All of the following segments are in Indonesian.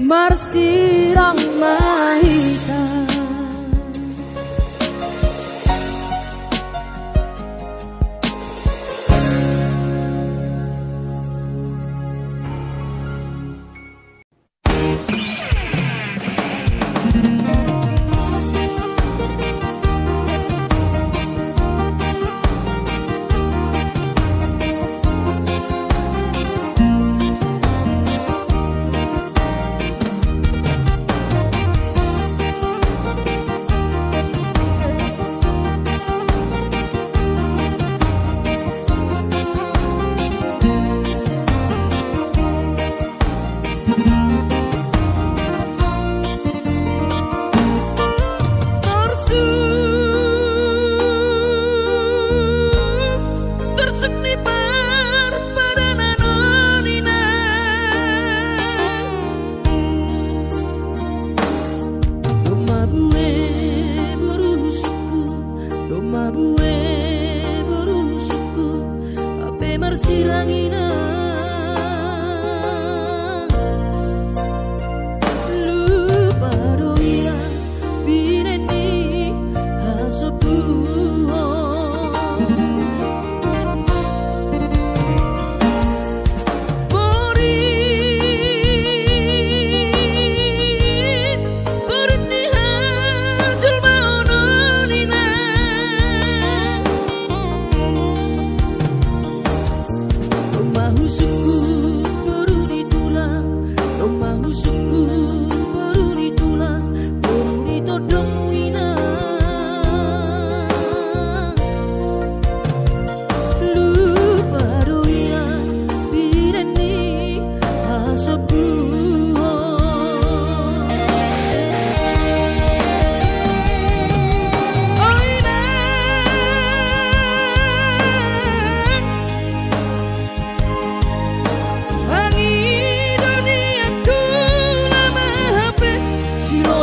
Marsirang mahita.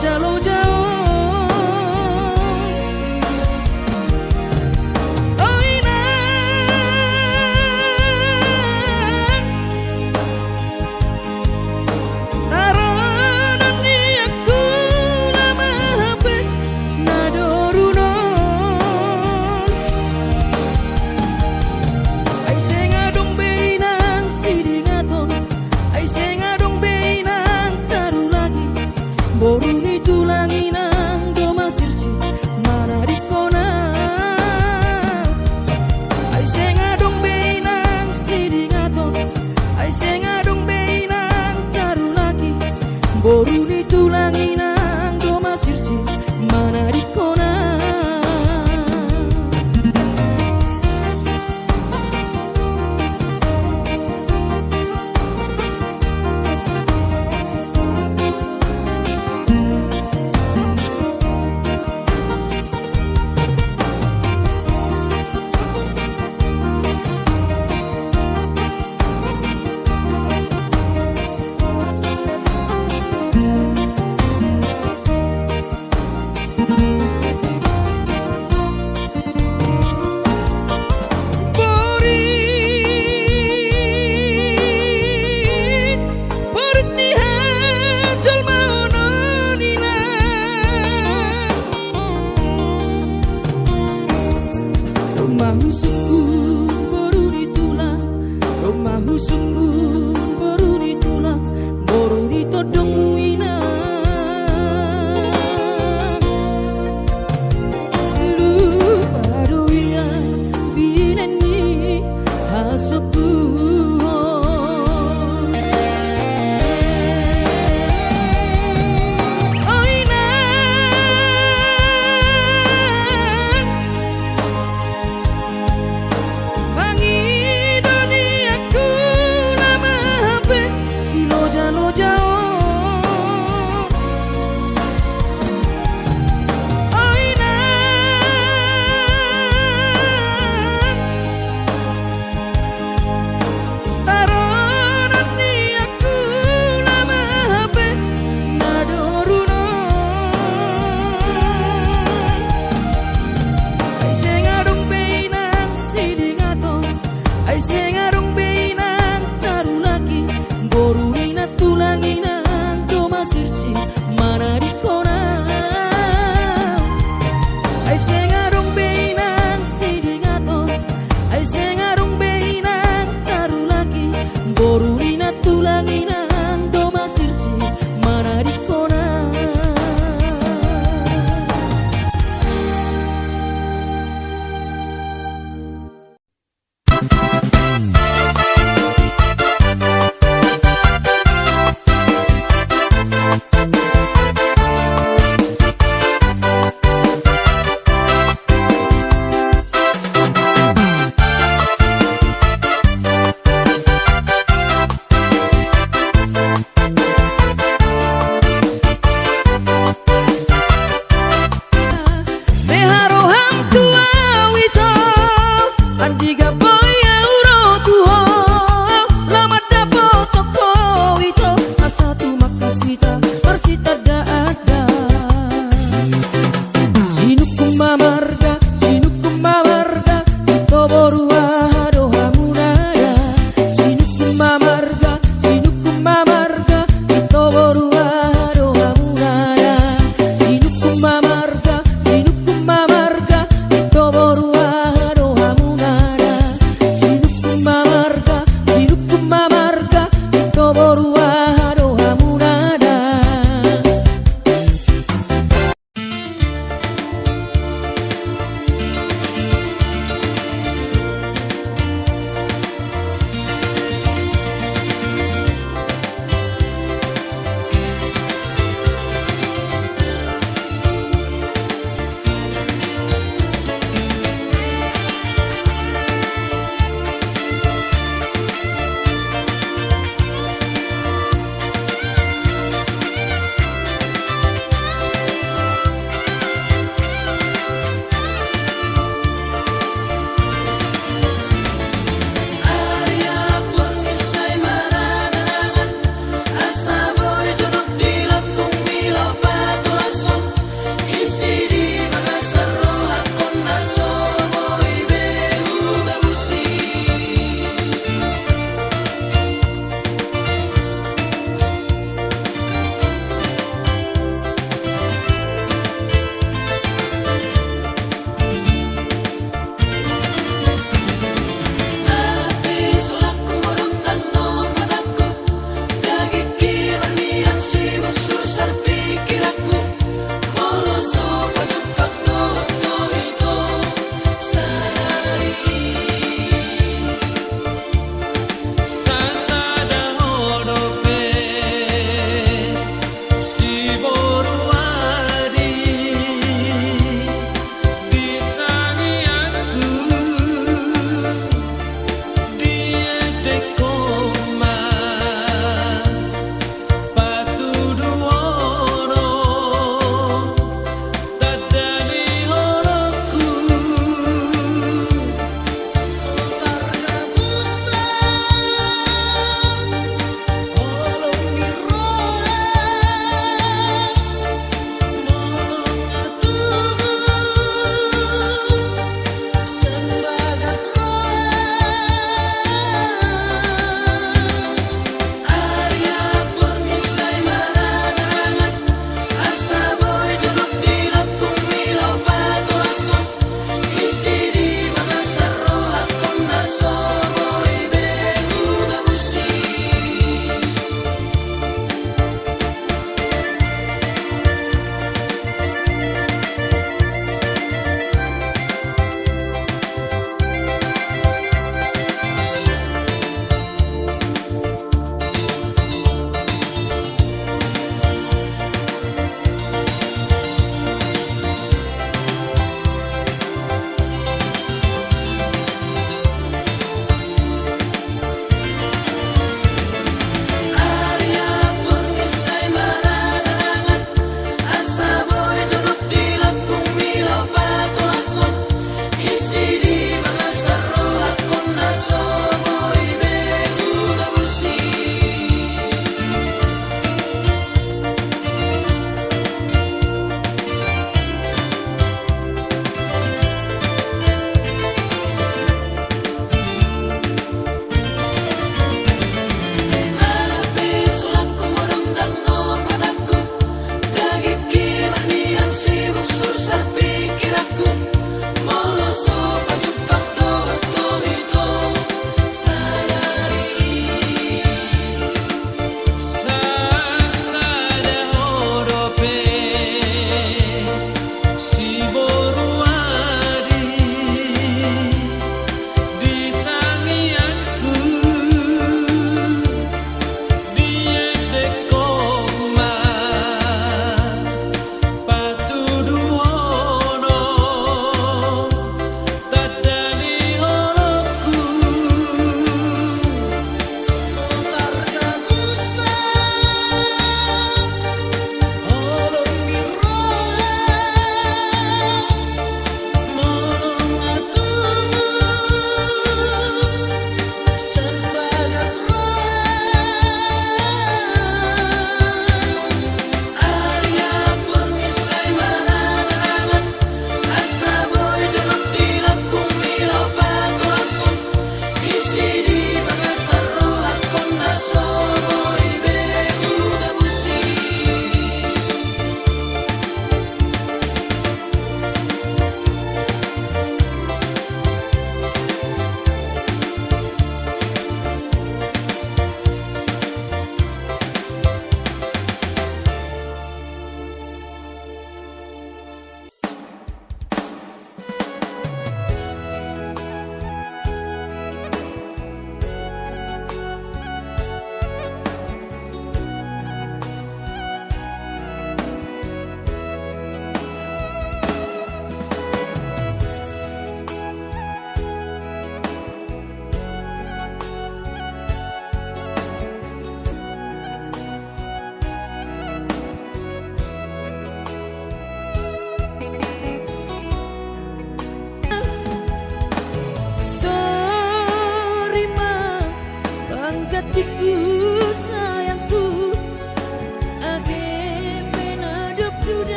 loja-loja oh inang taranan ni aku nama HP nadorunon ay sengadong benang sidingaton ay sengadong benang taruh lagi boru ni tulanginang domasirsi mana di kona ay sengadong benang sidingaton ay sengadong benang taruh lagi boru ni tulanginang domasirsi mana di kona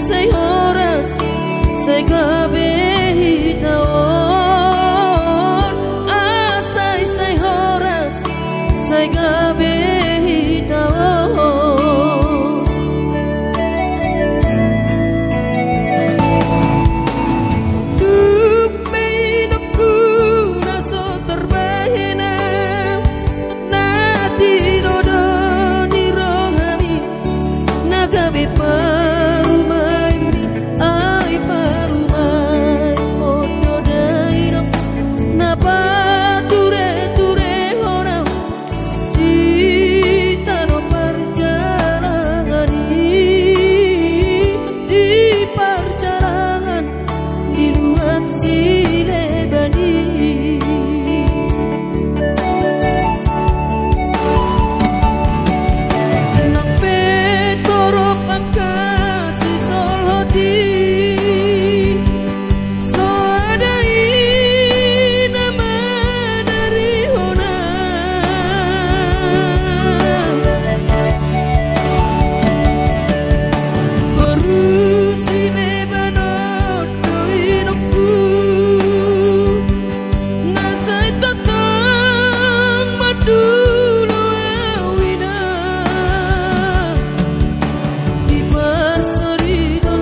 say horas say gabi hitawon asay say horas say gabi hitawon Dupay naku naso terbahina nati dodo ni rohani nagabi parumay ay parumay odo dairo napature ture orang di tanah perjalanan di perjalanan di luar silebani nang petorop ang kasih solhoti so adai nama dari hona baru silebanot doinokku nasay tatang madulo awina di pasoriton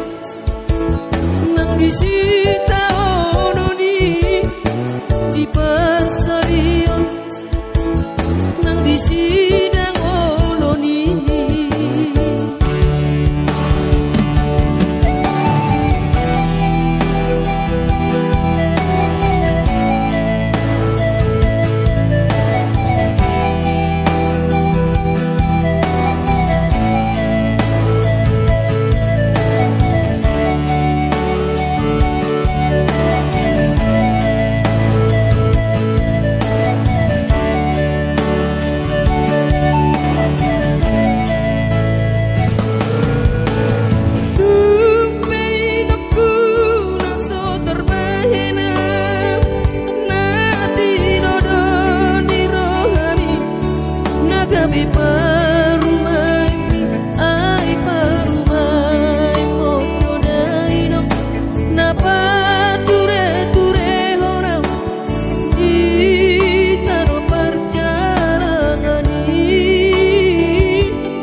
nang disita ononi di pasarion nang disidang ononi Dupay naku naso terbahina nati dodo ni rohani nagabi parumay ay parumay odo daino napature ture orang di tanah perjalanan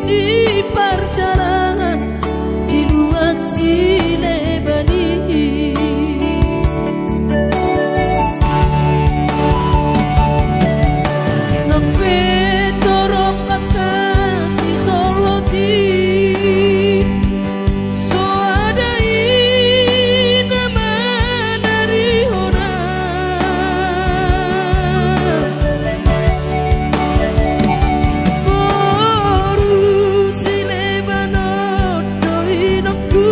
di perjalanan di luar silebani nang petorop ang kasih solhoti so adai nama dari hona baru silebanot doinokku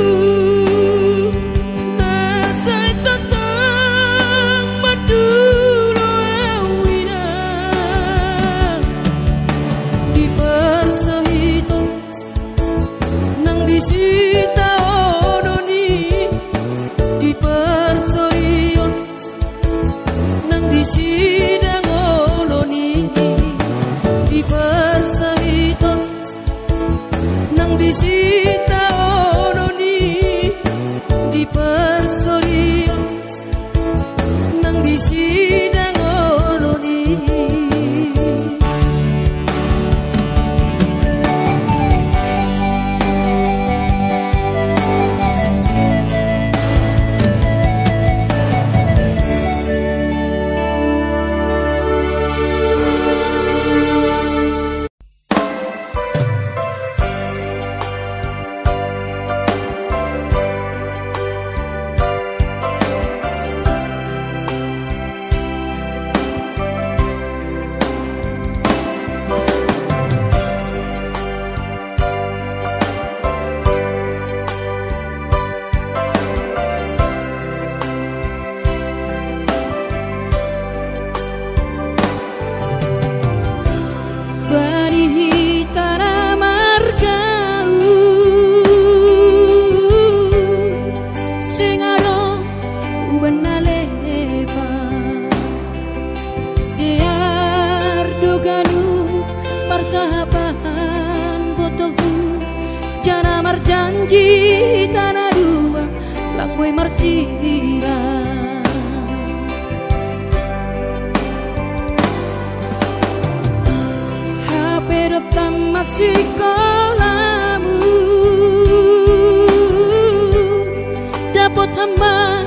nasay tatang madulo awina di pasahiton nang disita ononi di pasorion nang disidang ononi di pasahiton nang disita ononi di pasorion nang disidang ononi persahabatan butuhku jana marjanji tanah tak kue marsira. HP rekam masih kolamu, dapat hamba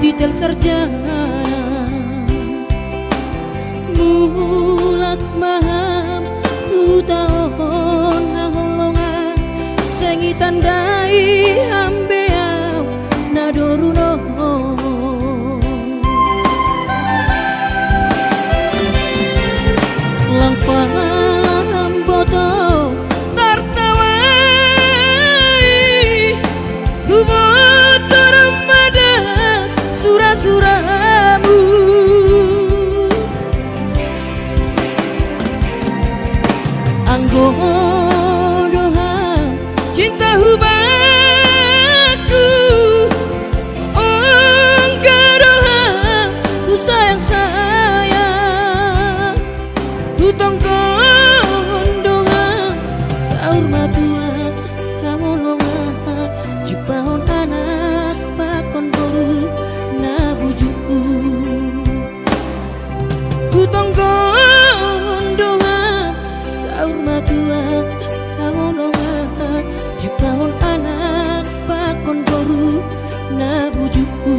detail sarjana, mulat maham utaon ngolongan sengi tandai ambeau nadoruno. Langpalam boto tertawai guboto remadas surah-surahmu, anggo doha cinta hubaku, enggak doha ku sayang sayang, hutang kondoha saur matua kamu longan jepahon anak pakon boru nabujuku, hutang kondoha saur matua kamu longan jepahon anak pakon boru nabujuku.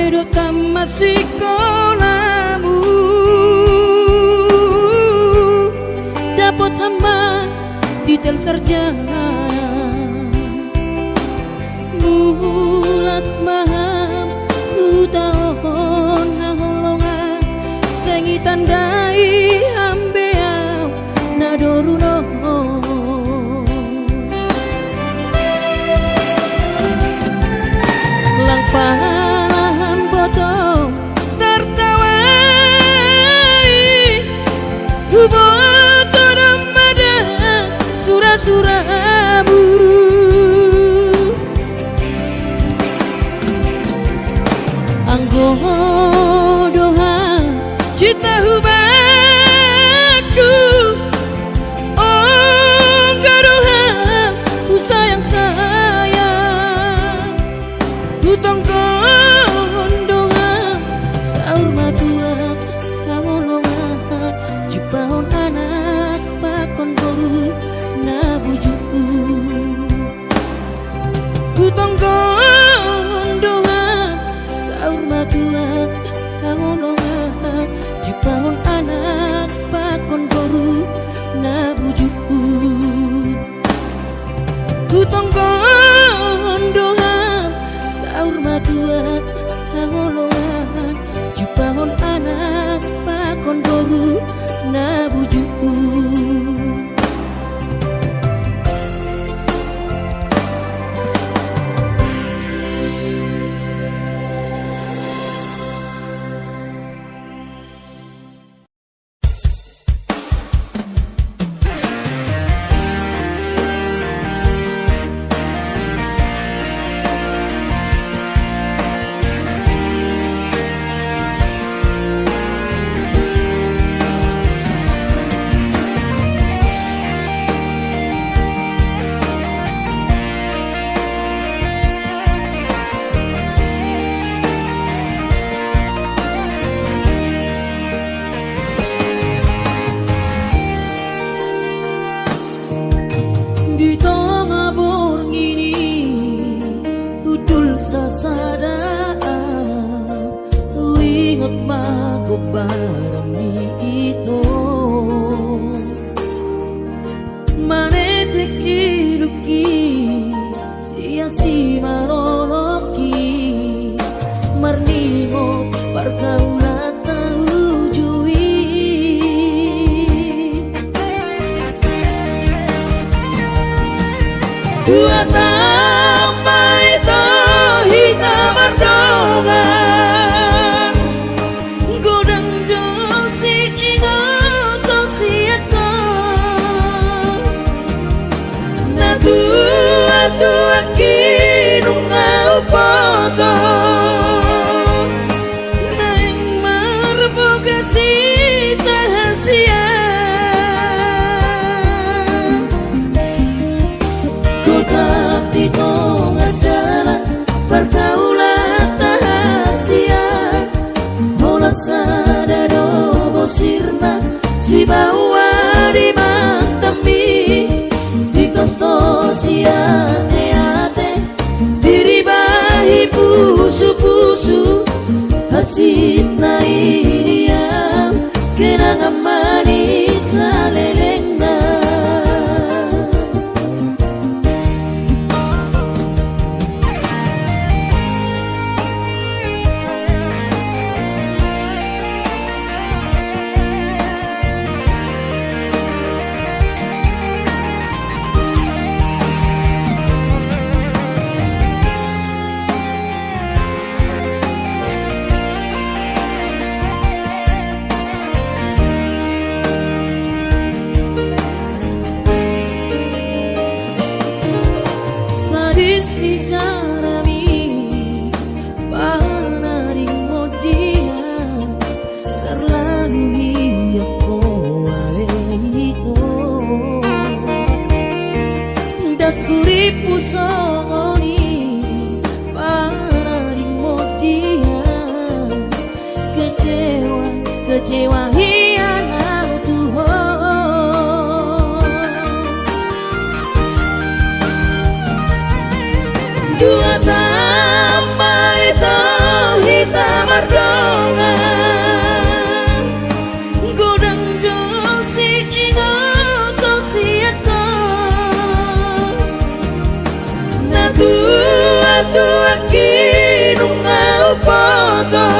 Rekam masih kolamu, dapat hamba detail sarjana, mulat maham utaon ngolongan sengi tandai ambeau nadoruno. Langpalam boto tertawai guboto remadas surah-surahmu, anggo doha cinta hubaku, enggak doha ku sayang sayang, hutang kondoha saur matua kamu longan jepahon anak pakon boru nabujuku, hutang kondoha saur matua kamu longan jepahon anak pakon boru nabujuku, hutang kondoha saur matua kangolongan jepahon anak pakon boru nabujuku. Barang itu Mane dua tambah itu hitam berdongan godang josi ingat siaka na tua kinung ngau poto naing marbogasi tahasia tapi kong adalah pergaulan tahasian Mola sadado bosirna si bawa di mantami di kosto si ate-ate diribahi pusu-pusu hasit na iniam kenangan manis alelengna kuripu songoni pararing modian kecewa hianat Tuhan dua tambah itu hitam berdongan godang josi ingat siaka tua kinung ngau poto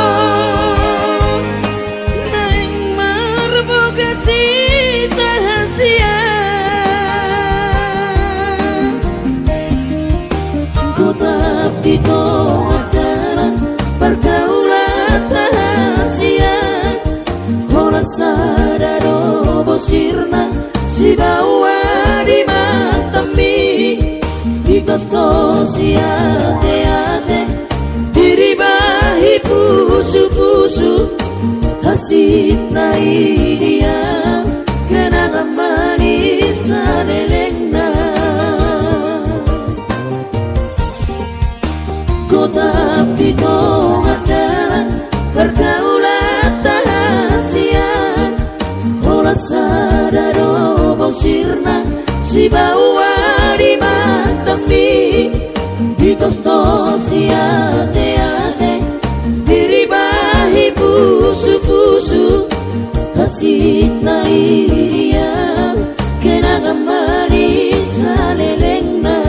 naing marbogasi tahasia kota pito adalah pergaulan tahasia Mola sadado bosirna si bawa di mantami di kosto si ate-ate diribahi pusu-pusu hasit na iniam kenangan manis alelengna kota pito adalah pergaulan tahasian Mola sadado bosirna si bawa di mantami di kosto si ate-ate diribahi pusu-pusu hasit na iniam kenangan manis alelengna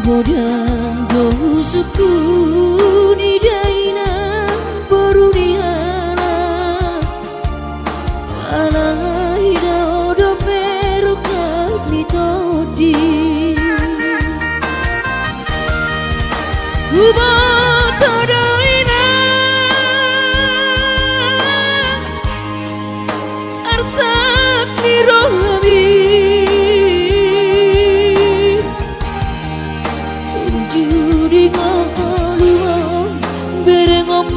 godang dosuku ni daina boruniana ala ida odo peruka ni todi Uba todoina arsak ni rohabi ujudi ngoluo berengom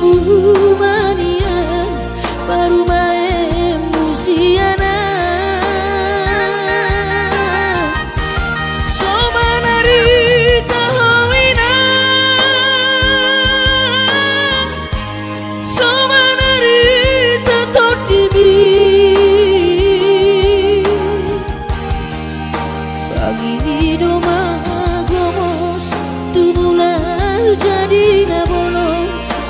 mania baru main musiana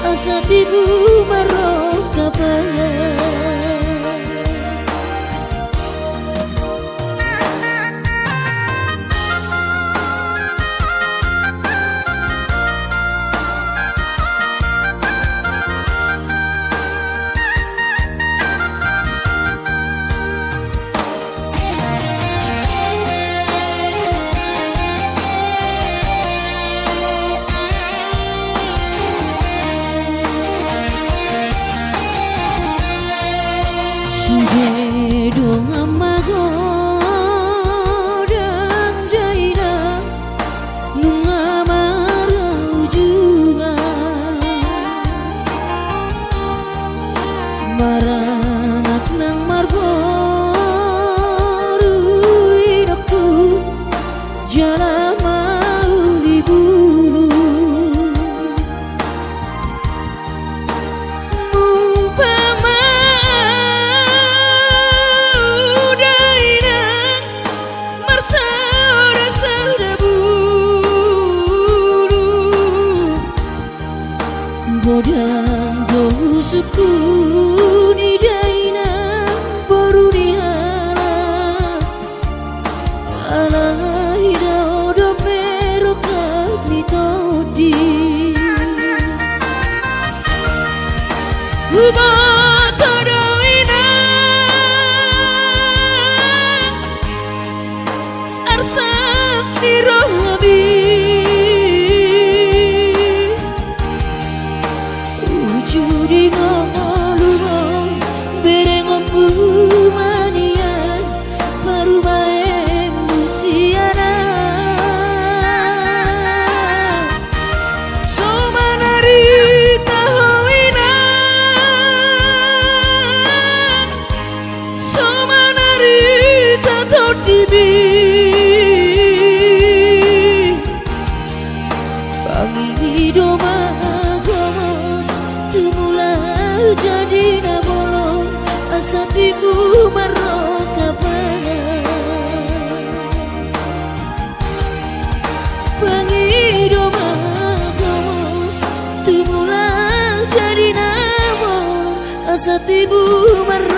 Asatiku marok kapaya Sudah dong amago dan jaina nunga marau juga maranak nang marboru hidupku jalan mau dibulu godang dosuku ni daina boruniana ala ida odo peruka ni todi Uba todoina arsak ni rohabi ujudi ngoluo berengom mania baru main musiana somanari tahoina somanari tatodibi bangi doma jadi nabolong asatiku marok kapana pangido magos tumula jadi nabolong asatiku marok